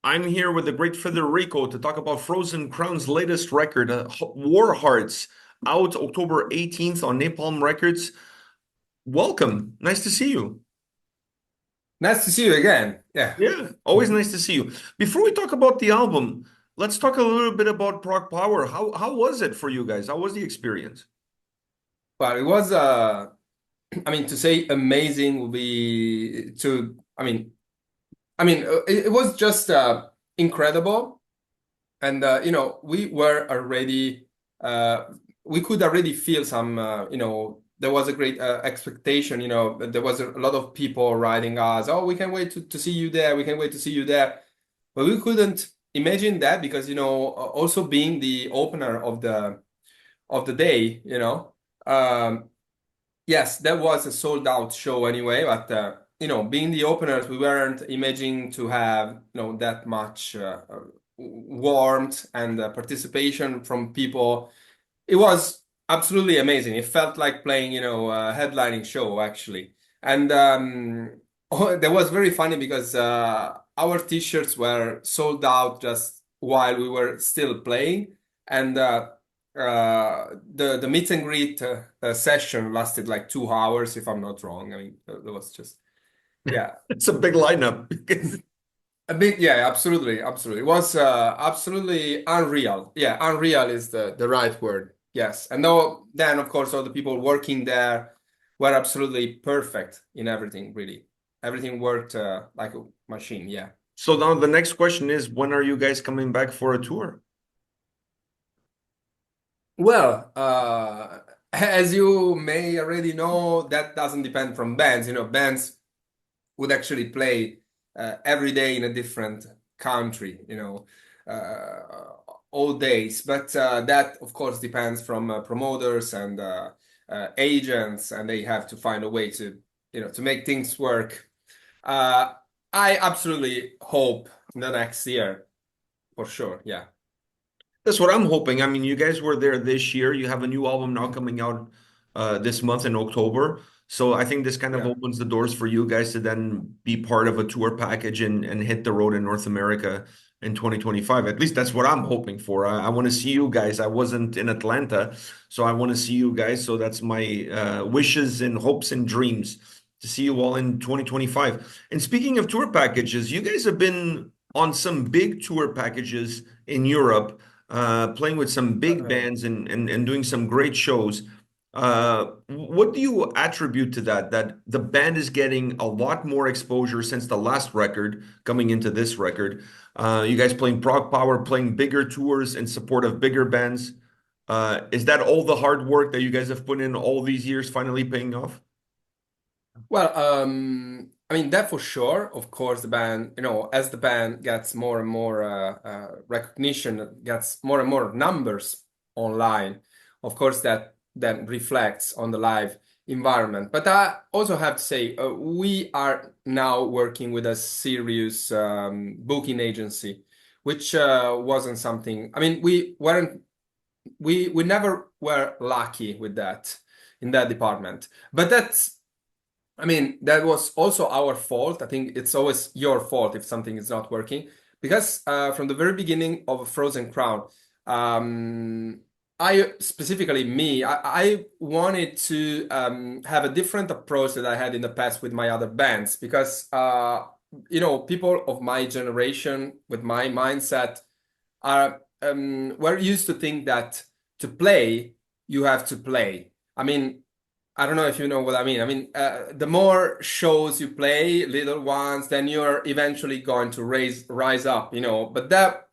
I'm here with the great Federico to talk about Frozen Crown's latest record, War Hearts, out October 18th on Napalm Records. Welcome. Nice to see you. Nice to see you again. Yeah. Yeah, always nice to see you. Before we talk about the album, let's talk a little bit about ProgPower. How was it for you guys? How was the experience? Well, it was I mean to say amazing would be to it was just incredible. And we were already uh we could already feel some there was a great expectation, there was a lot of people writing us, oh, we can wait to see you there, we can wait to see you there. But we couldn't imagine that because also being the opener of the day, yes, that was a sold out show anyway, but being the openers, we weren't imagining to have that much warmth and participation from people. It was absolutely amazing. It felt like playing, a headlining show actually. And that was very funny because our t-shirts were sold out just while we were still playing, and the meet and greet session lasted like 2 hours, if I'm not wrong. I mean, that was just yeah, It's a big lineup. a bit, yeah, absolutely, absolutely. It was absolutely unreal. Yeah, unreal is the right word. Yes, and though then of course all the people working there were absolutely perfect in everything. Really, everything worked like a machine. Yeah. So now the next question is, when are you guys coming back for a tour? Well, as you may already know, that doesn't depend from bands. Bands would actually play every day in a different country, all days. But that, of course, depends from promoters and agents, and they have to find a way to make things work. Uh, I absolutely hope the next year, for sure. Yeah. That's what I'm hoping. I mean, you guys were there this year. You have a new album now coming out this month in October. So I think this kind of Yeah. opens the doors for you guys to then be part of a tour package and hit the road in North America in 2025. At least that's what I'm hoping for. I want to see you guys. I wasn't in Atlanta, so I want to see you guys. So that's my wishes and hopes and dreams to see you all in 2025. And speaking of tour packages, you guys have been on some big tour packages in Europe, playing with some big Uh, bands and doing some great shows. What do you attribute to that? That the band is getting a lot more exposure since the last record coming into this record. You guys playing ProgPower, playing bigger tours in support of bigger bands. Is that all the hard work that you guys have put in all these years finally paying off? Well, I mean that for sure. Of course, the band, as the band gets more and more recognition, gets more and more numbers online. Of course, that then reflects on the live environment. But I also have to say, we are now working with a serious booking agency, which wasn't something. I mean, we never were lucky with that in that department. But that was also our fault. I think it's always your fault if something is not working. Because from the very beginning of Frozen Crown, I specifically me, I wanted to have a different approach that I had in the past with my other bands. Because people of my generation with my mindset are we're used to think that to play, you have to play. I mean, I don't know if you know what I mean. I mean, the more shows you play, little ones, then you're eventually going to rise up, But that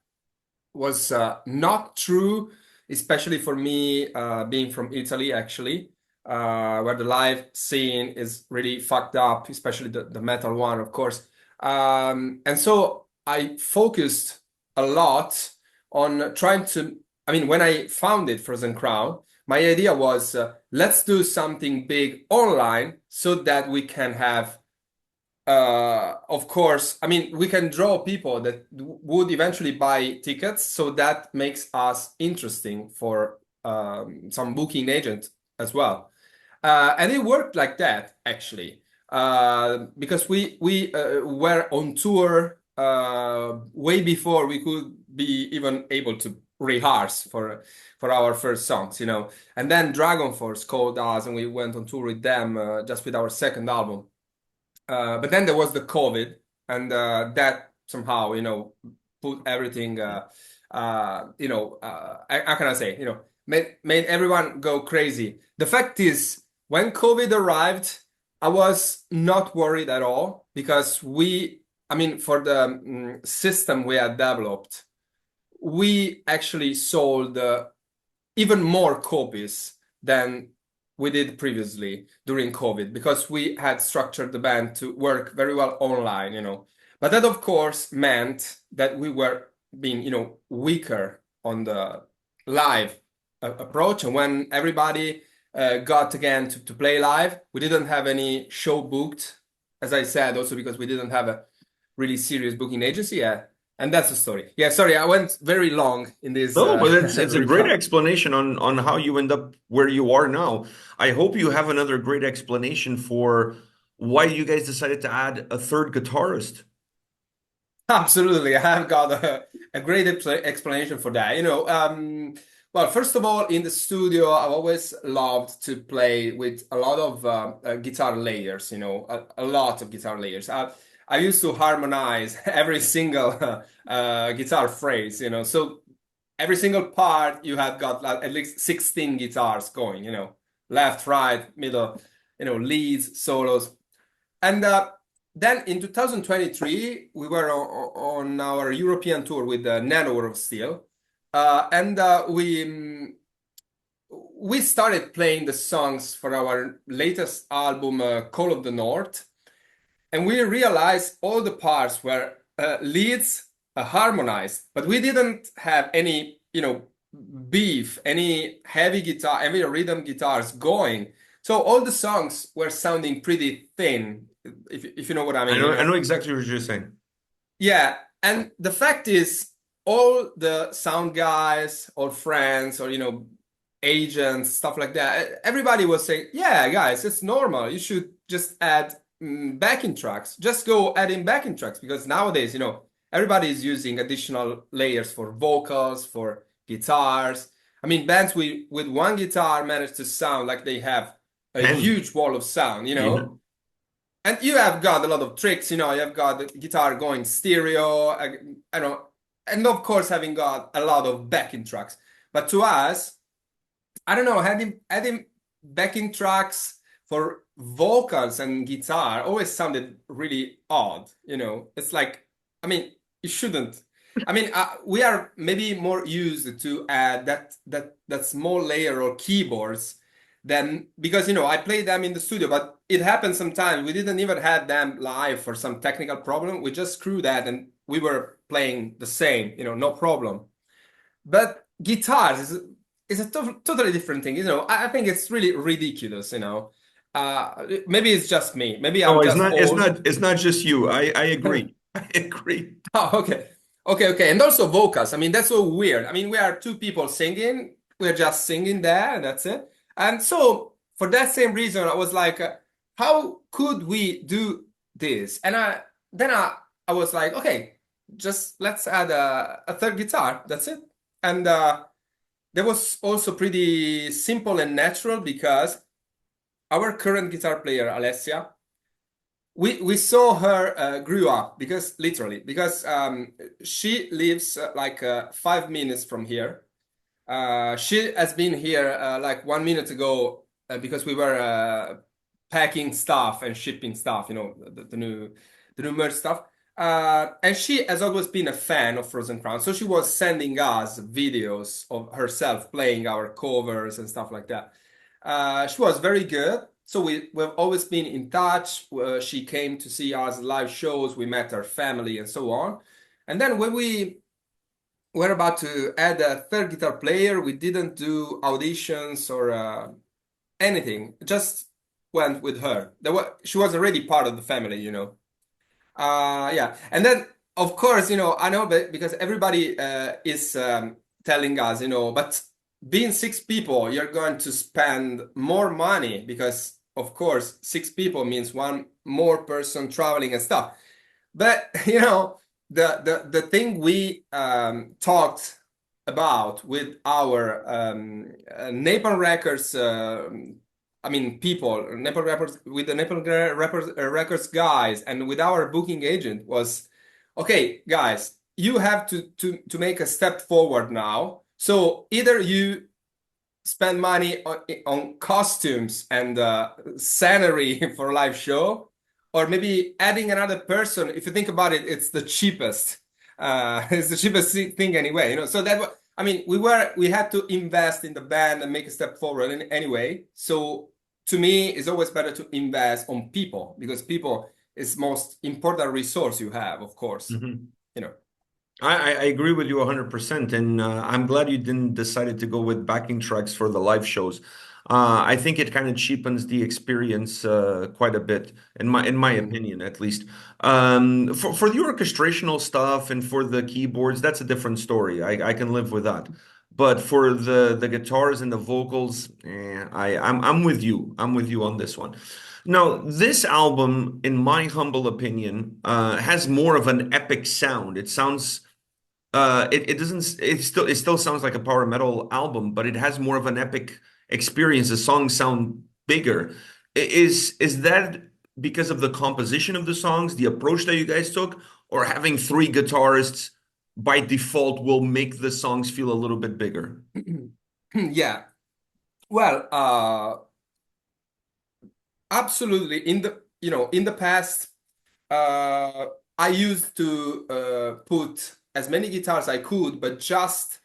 was not true, especially for me, being from Italy, actually, where the live scene is really fucked up, especially the metal one, of course. And so I focused a lot on trying to. I mean, when I founded Frozen Crown, my idea was let's do something big online so that we can have of course, I mean, we can draw people that would eventually buy tickets, so that makes us interesting for some booking agent as well. And it worked like that, actually, because we were on tour way before we could be even able to rehearse for our first songs, you know. And then Dragon Force called us, and we went on tour with them just with our second album. But then there was the COVID, and that somehow, you know, put everything, how can I say, you know, made everyone go crazy. The fact is, when COVID arrived, I was not worried at all because I mean, for the system we had developed, we actually sold even more copies than we did previously during COVID because we had structured the band to work very well online, you know. But that, of course, meant that we were being, you know, weaker on the live approach. And when everybody got again to play live, we didn't have any show booked, as I said, also because we didn't have a really serious booking agency yet. And that's the story. Yeah, sorry, I went very long in this No, but it's a great recap. explanation on how you end up where you are now. I hope you have another great explanation for why you guys decided to add a third guitarist. Absolutely. I have got a great explanation for that. You know, well, first of all, in the studio, I've always loved to play with a lot of guitar layers, you know, a lot of guitar layers. I used to harmonize every single guitar phrase, you know, so every single part you had got like, at least 16 guitars going, you know, left, right, middle, you know, leads, solos. And then in 2023, we were on our European tour with Nano World Steel, and we started playing the songs for our latest album, Call of the North, and we realized all the parts were leads harmonized, but we didn't have any, you know, beef, any heavy guitar, heavy rhythm guitars going. So all the songs were sounding pretty thin, if you know what I I mean, know you I know. know exactly what you're saying. Yeah, and the fact is, all the sound guys or friends or you know agents, stuff like that, everybody was saying, "Yeah, guys, it's normal. You should just add backing tracks. Just go adding backing tracks because nowadays, you know, everybody is using additional layers for vocals, for guitars. I mean, bands with one guitar manage to sound like they have a 10. huge wall of sound, you Yeah. know." And you have got a lot of tricks, you know, you have got the guitar going stereo, I know, and of course having got a lot of backing tracks. But to us, I don't know, adding backing tracks for vocals and guitar always sounded really odd, you know. It's like, I mean, you shouldn't. I mean, we are maybe more used to add that small layer or keyboards than because you know I play them in the studio, but it happens sometimes we didn't even have them live for some technical problem. We just screw that and we were playing the same, you know, no problem. But guitars is a totally different thing. You know, I think it's really ridiculous. You know, maybe it's just me. Maybe No, I'm just old. it's not just you. I agree. I agree. Oh, okay, okay. And also vocals. I mean, that's so weird. I mean, we are two people singing. We're just singing there, and that's it. And so, for that same reason, I was like, how could we do this? And I was like, okay, just let's add a third guitar. That's it. And that was also pretty simple and natural because our current guitar player, Alessia, we saw her grew up because literally because she lives like 5 minutes from here. She has been here like 1 minute ago because we were packing stuff and shipping stuff, you know, the new merch stuff. And she has always been a fan of Frozen Crown, so she was sending us videos of herself playing our covers and stuff like that. She was very good. So we've always been in touch. She came to see us live shows. We met her family and so on. And then when we were about to add a third guitar player, we didn't do auditions or anything. Just went with her. She was already part of the family, you know. Yeah, and then of course, you know, I know that because everybody is telling us, you know, but being six people, you're going to spend more money because, of course, six people means one more person traveling and stuff. But you know, the thing we talked about with our Napalm Records, I mean people, Napalm Records with the Records guys, and with our booking agent was, okay, guys, you have to make a step forward now. So either you spend money on costumes and scenery for a live show, or maybe adding another person. If you think about it, it's the cheapest. It's the cheapest thing anyway, you know. So I mean, we had to invest in the band and make a step forward anyway. So to me, it's always better to invest on people because people is most important resource you have, of course. Mhm. You know. I agree with you 100%, and I'm glad you didn't decided to go with backing tracks for the live shows. I think it kind of cheapens the experience quite a bit, in my Mhm. opinion, at least. For the orchestrational stuff and for the keyboards, that's a different story. I can live with that. But for the guitars and the vocals, I'm with you. I'm with you on this one. Now, this album, in my humble opinion, has more of an epic sound. It sounds it doesn't it still sounds like a power metal album, but it has more of an epic experience. The songs sound bigger. Is that because of the composition of the songs, the approach that you guys took, or having three guitarists by default will make the songs feel a little bit bigger? Yeah. Well, absolutely. In the past, I used to put as many guitars I could, but just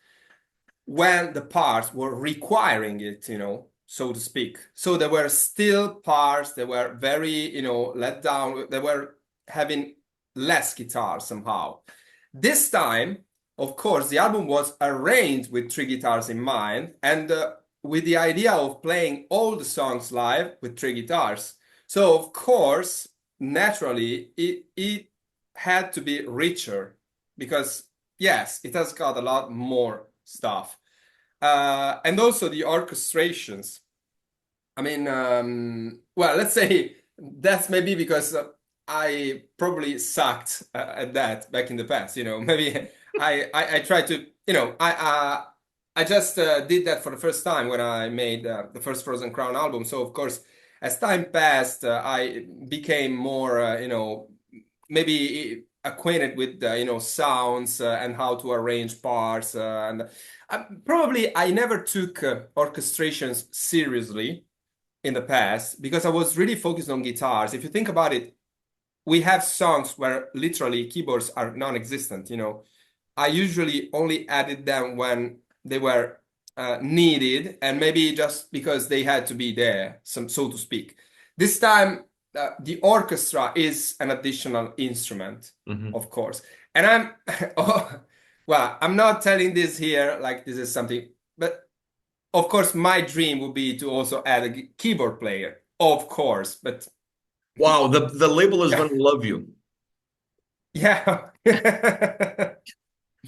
when the parts were requiring it, so to speak. So there were still parts that were very, let down. They were having less guitars somehow. This time, of course, the album was arranged with three guitars in mind and with the idea of playing all the songs live with three guitars. So, of course, naturally, it had to be richer because, yes, it has got a lot more stuff. And also the orchestrations. I mean, well, let's say that's maybe because I probably sucked at that back in the past. Maybe I tried to, I just did that for the first time when I made the first Frozen Crown album. So of course, as time passed, I became more, maybe acquainted with sounds and how to arrange parts and probably I never took orchestrations seriously in the past because I was really focused on guitars. If you think about it, we have songs where literally keyboards are non-existent. I usually only added them when they were needed and maybe just because they had to be there, so to speak. This time, the orchestra is an additional instrument, Mhm. of course. And oh, well, I'm not telling this here like this is something, but of course, my dream would be to also add a keyboard player, of course. But Wow, the label is yeah, going to love you. yeah.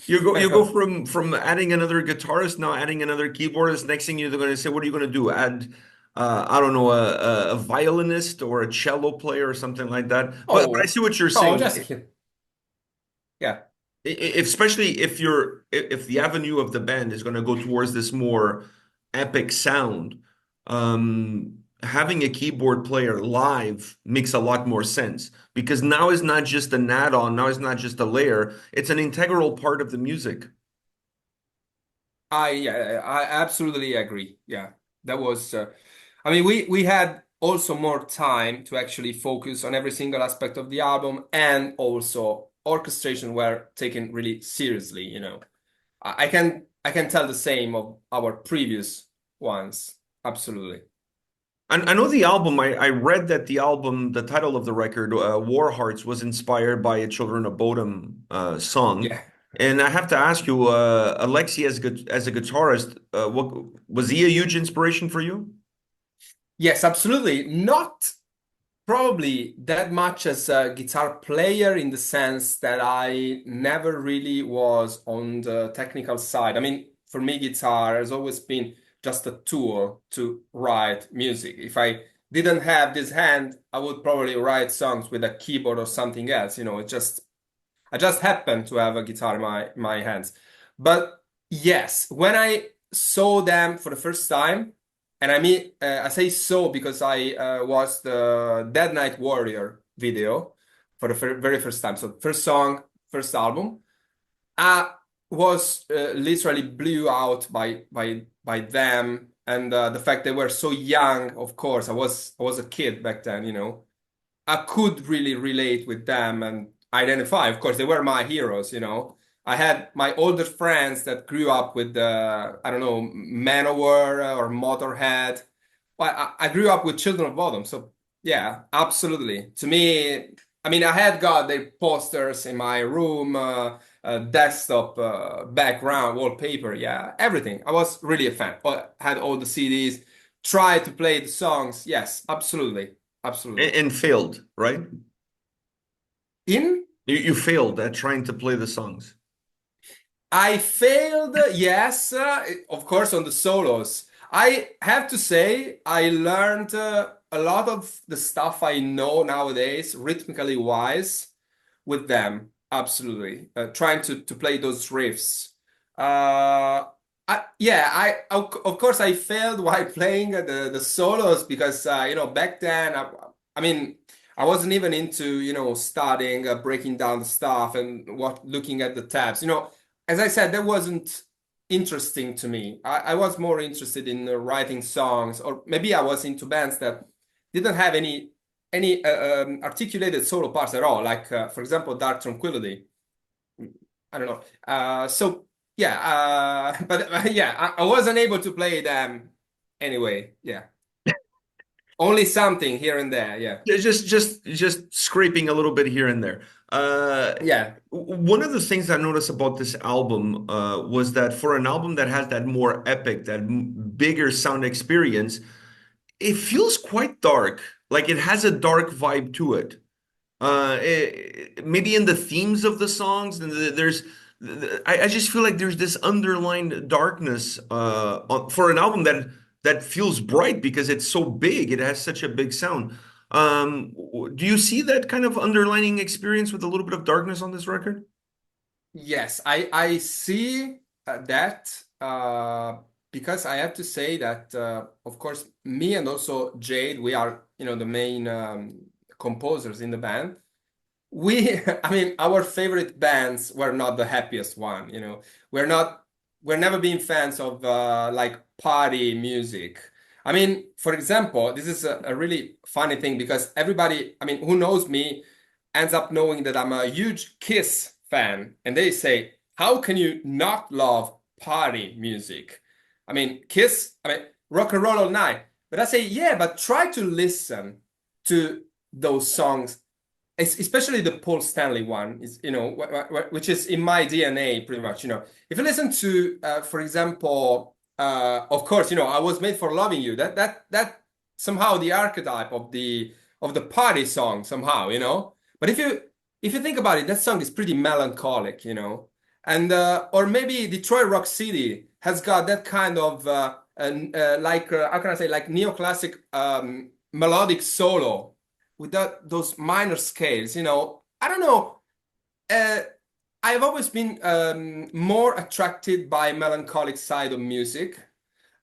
You go from adding another guitarist, now adding another keyboardist. Next thing you're going to say, what are you going to do? Add, I don't know, a violinist or a cello player or something like that. But I Oh, see what you're oh, saying. just a kid. Yeah. Especially if the avenue of the band is going to go towards this more epic sound, having a keyboard player live makes a lot more sense because now it's not just an add-on, now it's not just a layer, it's an integral part of the music. Yeah, I absolutely agree. Yeah, that was. I mean, we had also more time to actually focus on every single aspect of the album, and also orchestration were taken really seriously. I can tell the same of our previous ones. Absolutely. And I know the album, I read that the album, the title of the record, War Hearts, was inspired by a Children of Bodom song. Yeah. And I have to ask you, Alexi, as a guitarist, what was he a huge inspiration for you? Yes, absolutely. Not probably that much as a guitar player in the sense that I never really was on the technical side. I mean, for me, guitar has always been just a tool to write music. If I didn't have this hand, I would probably write songs with a keyboard or something else. It just I just happened to have a guitar in my hands. But yes, when I saw them for the first time, and I mean, I say so because I watched the Dead Night Warrior video for the very first time. So first song, first album. I was literally blew out by them and the fact they were so young. Of course, I was a kid back then, you know. I could really relate with them and identify. Of course, they were my heroes, you know. I had my older friends that grew up with I don't know, Manowar or Motorhead. Well, I grew up with Children of Bodom, so yeah, absolutely. To me, I mean, I had got their posters in my room, desktop, background, wallpaper, yeah, everything. I was really a fan. Had all the CDs, tried to play the songs. Yes, absolutely, absolutely. And failed, right? In You failed at trying to play the songs. I failed, yes, of course, on the solos. I have to say, I learned a lot of the stuff I know nowadays, rhythmically wise, with them. Absolutely. Trying to play those riffs. Of course, I failed while playing the solos because, back then, I mean, I wasn't even into, studying, breaking down the stuff and looking at the tabs. As I said, that wasn't interesting to me. I was more interested in writing songs, or maybe I was into bands that didn't have any articulated solo parts at all. Like, for example, Dark Tranquillity. I don't know. So yeah, but yeah, I wasn't able to play them anyway. Yeah, only something here and there. Yeah, Just scraping a little bit here and there. yeah. One of the things I noticed about this album was that for an album that has that more epic, that bigger sound experience, it feels quite dark. Like it has a dark vibe to it. Maybe in the themes of the songs, and I just feel like there's this underlying darkness for an album that feels bright because it's so big. It has such a big sound. Do you see that kind of underlining experience with a little bit of darkness on this record? Yes, I see that because I have to say that of course me and also Jade, we are the main composers in the band. I mean, our favorite bands were not the happiest one, you know. We're not, we're never been fans of like party music. I mean, for example, this is a really funny thing because everybody, I mean, who knows me ends up knowing that I'm a huge Kiss fan. And they say, how can you not love party music? I mean, Kiss, I mean, rock and roll all night. But I say, yeah, but try to listen to those songs, especially the Paul Stanley one, is which is in my DNA pretty much. If you listen to, for example, of course, I was made for loving you. That somehow the archetype of the party song somehow. But if you think about it, that song is pretty melancholic. And or maybe Detroit Rock City has got that kind of like how can I say, like neoclassic melodic solo with those minor scales. I don't know. Uh, I've always been more attracted by melancholic side of music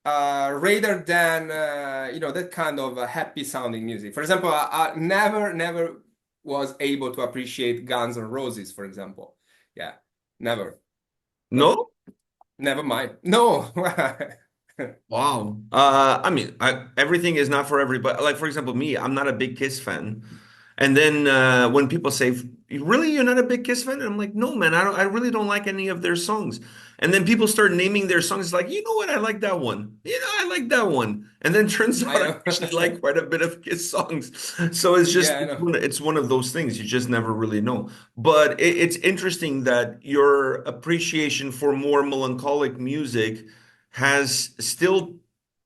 rather than that kind of happy sounding music. For example, I never was able to appreciate Guns N' Roses, for example. Yeah, never. But No? never mind. No. Wow. I mean, everything is not for everybody. Like, for example, me, I'm not a big Kiss fan. And then when people say, "Really, you're not a big Kiss fan?" And I'm like, "No, man, I don't. I really don't like any of their songs." And then people start naming their songs. It's like, you know what? I like that one. I like that one. And then turns I out I know. actually like quite a bit of Kiss songs. So it's just Yeah, I know. it's one of those things you just never really know. But it's interesting that your appreciation for more melancholic music has still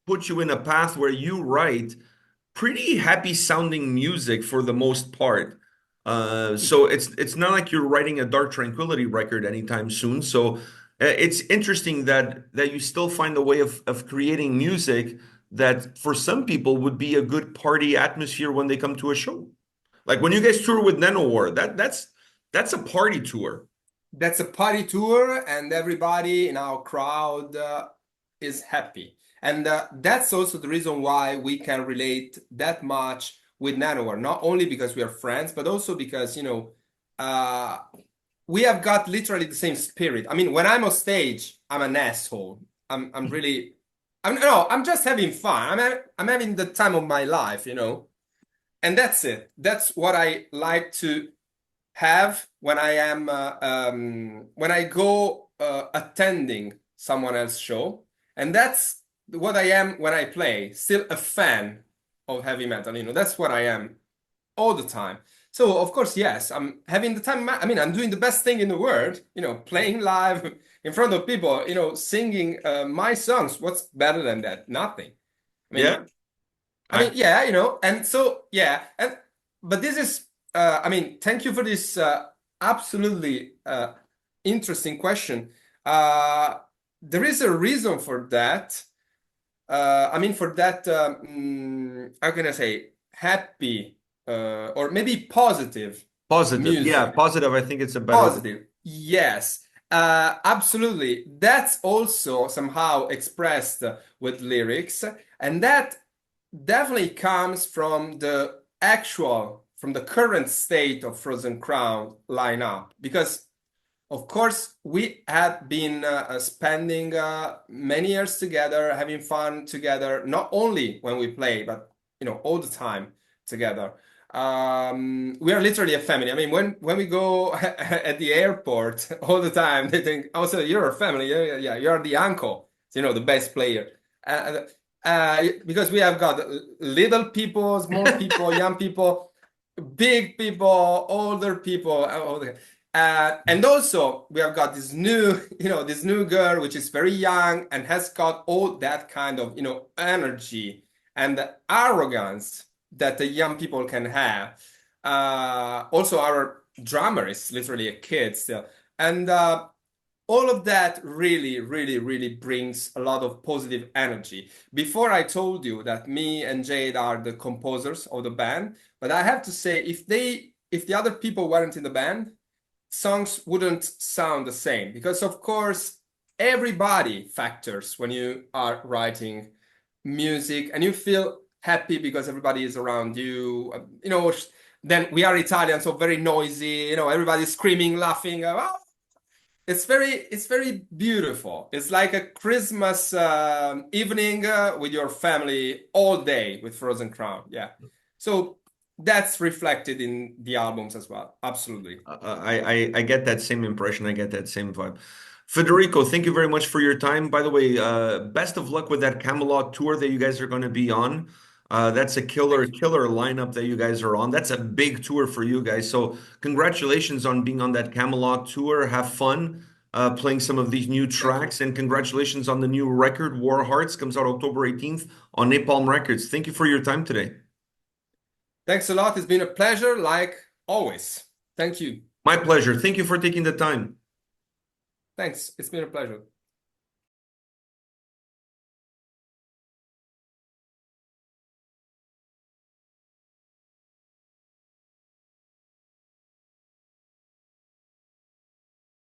put you in a path where you write pretty happy sounding music for the most part. So it's not like you're writing a Dark Tranquillity record anytime soon. So it's interesting that you still find a way of creating music that for some people would be a good party atmosphere when they come to a show. Like when you guys tour with Nanowar, That's a party tour. That's a party tour, and everybody in our crowd is happy. And that's also the reason why we can relate that much with Nanowar. Not only because we are friends, but also because, uh, we have got literally the same spirit. I mean, when I'm on stage, I'm an asshole. I'm really, I'm just having fun. I'm having the time of my life. And that's it. That's what I like to have when I am when I go attending someone else's show, and that's what I am when I play. Still a fan of heavy metal. That's what I am all the time. So of course, yes, I'm having the time. I mean, I'm doing the best thing in the world. Playing live in front of people. Singing my songs. What's better than that? Nothing. I mean, Yeah. I I mean, yeah, and so yeah, and but this is, I mean, thank you for this absolutely interesting question. Uh, there is a reason for that. I mean, for that, how can I say, happy or maybe positive positive. Yeah, music. positive. I think it's a better word. Positive, yes, absolutely. That's also somehow expressed with lyrics, and that definitely comes from the current state of Frozen Crown lineup. Because, of course, we had been spending many years together, having fun together, not only when we play, but all the time together. We are literally a family. I mean, when we go at the airport all the time, they think, "Oh, so you're a family? Yeah, yeah, yeah. You're the uncle, the best player." Because we have got little people, small people, young people, big people, older people, and also we have got this new, this new girl, which is very young and has got all that kind of, energy and arrogance that the young people can have. Also, our drummer is literally a kid still, and all of that really, really, really brings a lot of positive energy. Before I told you that me and Jade are the composers of the band, but I have to say, if the other people weren't in the band, songs wouldn't sound the same because, of course, everybody factors when you are writing music and you feel happy because everybody is around you. Then we are Italian, so very noisy. Everybody's screaming, laughing. It's very beautiful. It's like a Christmas evening with your family all day with Frozen Crown. Yeah. So that's reflected in the albums as well. Absolutely. I get that same impression. I get that same vibe. Federico, thank you very much for your time. By the way, best of luck with that Camelot tour that you guys are going to be on. That's a killer, Thank you. killer lineup that you guys are on. That's a big tour for you guys. So congratulations on being on that Camelot tour. Have fun playing some of these new Thank you. tracks, and congratulations on the new record, War Hearts, comes out October 18th on Napalm Records. Thank you for your time today. Thanks a lot. It's been a pleasure, like always. Thank you. My pleasure. Thank you for taking the time. Thanks. It's been a pleasure.